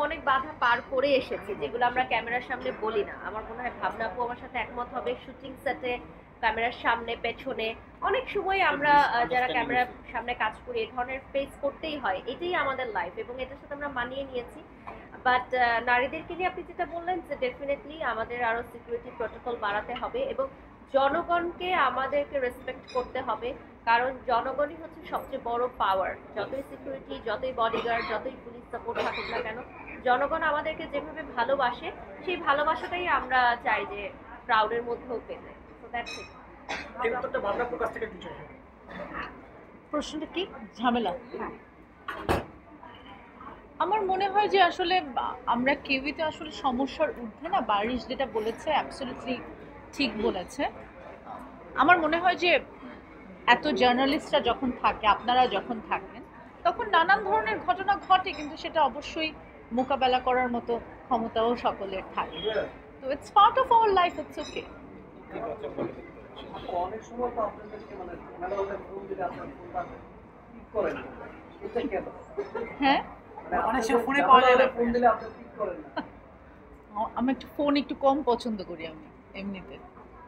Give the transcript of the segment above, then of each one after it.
অনেক বাধা পার করে এসেছি, যেগুলো আমরা ক্যামেরার সামনে বলি না। আমার মনে হয় ভাবনা আপু আমার সাথে একমত হবে, শুটিং সেটে ক্যামেরার সামনে পেছনে অনেক সময় আমরা যারা ক্যামেরার সামনে কাজ করি এই ধরনের ফেস করতেই হয়, এটাই আমাদের লাইফ এবং এটার সাথে আমরা মানিয়ে নিয়েছি। বাট নারীদেরকে নিয়ে আপনি যেটা বললেন যে ডেফিনেটলি আমাদের আরো সিকিউরিটি প্রোটোকল বাড়াতে হবে এবং জনগণকে আমাদেরকে রেসপেক্ট করতে হবে, কারণ জনগণই হচ্ছে সবচেয়ে বড় পাওয়ার। যতই সিকিউরিটি, যতই বডিগার্ড, যতই পুলিশ সাপোর্ট থাকুক না কেন, জনগণ আমাদেরকে যেভাবে ভালোবাসে সেই ভালোবাসাটাই আমরা চাই যে ক্রাউডের মধ্যেও পেতে। So that's it. এই উত্তরটা ভাবনাপুর কাছ থেকে একটু চাই। প্রশ্নটা কি? ঝামেলা? আমার মনে হয় যে আসলে আমরা কেউই তো আসলে সমস্যার ঊর্ধ্বে না। বারিশ যেটা বলেছে অ্যাবসলিউটলি ঠিক বলেছে। আমার মনে হয় যে এত জার্নালিস্টরা যখন থাকে, আপনারা যখন থাকেন, তখন নানান ধরনের ঘটনা ঘটে, কিন্তু সেটা অবশ্যই মোকাবেলা করার মতো ক্ষমতাও সকলের থাকে। তো it's part of our life, it's okay. অনেক সময় তো আপনাদেরকে মানে ঝামেলা ফোন দিলে আপনার ফোনটা পিক করেন না, এটা কেন? হ্যাঁ, অনেক সময় ফোনে পাওয়া যায় না, ফোন দিলে আপনি পিক করেন না। আমি একটু ফোন একটু কম পছন্দ করি আমি এমনিতে।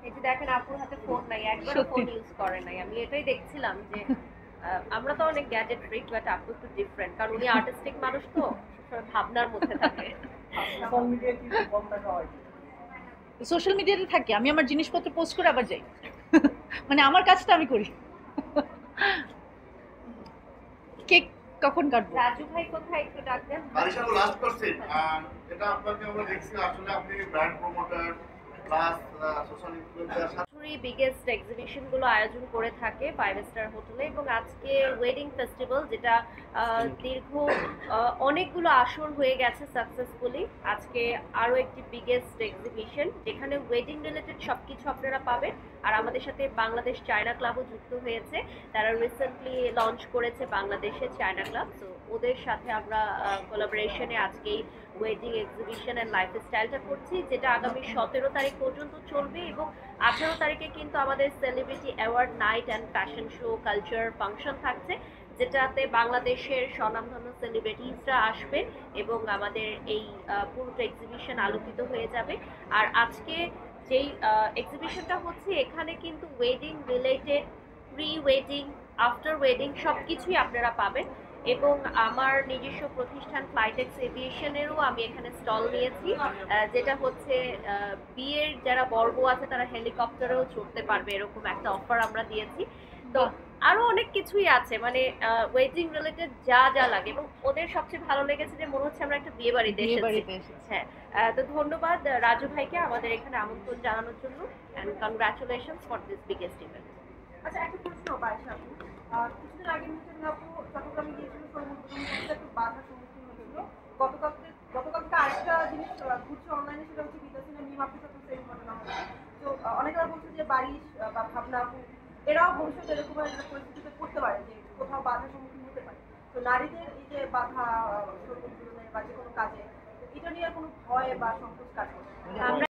এই যে দেখেন আপুর হাতে ফোন নাই, একবার ফোন ইউজ করে নাই। আমি এটাই দেখছিলাম যে আমরা তো অনেক গ্যাজেট ফ্রিক, বাট আপু একটু ডিফারেন্ট, কারণ উনি আর্টিস্টিক মানুষ তো সবসময় ভাবনার মধ্যে থাকে। সোশ্যাল মিডিয়ায় কি কম দেখা হয়? সোশ্যাল মিডিয়াতে থাকি, আমি আমার জিনিসপত্র পোস্ট করে আবার যাই। মানে আমার কাজটা আমি করি। কেক কখন কাটবো? রাজু ভাই কোথায়, একটু ডাক দেন। বারিশা লাস্ট কোশ্চেন, এটা আপনাকে আমরা দেখছি আসলে আপনি brand promoter plus social influencer. Biggest exhibition গুলো আয়োজন করে থাকে 5 স্টার হোটেলে, এবং আজকে ওয়েডিং ফেস্টিভ্যাল, যেটা দীর্ঘ অনেকগুলো আসর হয়ে গেছে সাকসেসফুলি, আজকে আরো একটি বিগেস্ট এক্সিবিশন যেখানে ওয়েডিং রিলেটেড সবকিছু আপনারা পাবেন। আর আমাদের সাথে বাংলাদেশ চায়না ক্লাবও যুক্ত হয়েছে, তারা রিসেন্টলি লঞ্চ করেছে বাংলাদেশে চায়না ক্লাব। তো ওদের সাথে আমরা কোলাবোরেশনে আজকে এই ওয়েডিং এক্সিবিশন অ্যান্ড লাইফস্টাইলটা করছি, যেটা আগামী 17 তারিখ পর্যন্ত চলবে এবং 18 তারিখে কিন্তু আমাদের celebrity award night and fashion show culture function থাকছে, যেটাতে বাংলাদেশের স্বনামধন্য সেলিব্রিটিসরা আসবে এবং আমাদের এই পুরোটা এক্সিবিশন আলোকিত হয়ে যাবে। আর আজকে যেই এক্সিবিশনটা হচ্ছে, এখানে কিন্তু wedding related, pre wedding, after wedding সবকিছুই আপনারা পাবেন। এবং আমার নিজস্ব প্রতিষ্ঠান ফ্লাইটেক্স এভিয়েশনেরও আমি এখানে স্টল নিয়েছি, যেটা হচ্ছে বিয়ের যারা বর্গ আছে তারা হেলিকপ্টারেও চড়তে পারবে, এরকম একটা অফার আমরা দিয়েছি। তো আরো অনেক কিছুই আছে, মানে ওয়েডিং রিলেটেড যা যা লাগে। এবং ওদের সবচেয়ে ভালো লেগেছে যে মনে হচ্ছে আমরা একটা বিয়ে বাড়িতে এসেছি। হ্যাঁ, তো ধন্যবাদ রাজু ভাইকে আমাদের এখানে আমন্ত্রণ জানানোর জন্য, and congratulations for this biggest event. আচ্ছা, একটা প্রশ্ন বারিশা আপু, কিছুদিন আগে মিঠুন আপু চট্টগ্রামে গিয়েছিল, একটু বাধার সম্মুখীন হয়েছিল। গতকালকে আরেকটা জিনিস ঘুরছে অনলাইনে, সেটা হচ্ছে বিদেশিনা মিম আপুর সাথে সেম ঘটনা হচ্ছে। তো অনেকেরা বলছে যে বারিশ বা ভাবনা আপু এরাও ভবিষ্যতে এরকম একটা পরিস্থিতিতে পড়তে পারে যে কোথাও বাধার সম্মুখীন হতে পারে। তো নারীদের এই যে বাধা বা যে কোনো কাজে, এটা নিয়ে কোনো ভয় বা সংকোচ কাজ করে? আমরা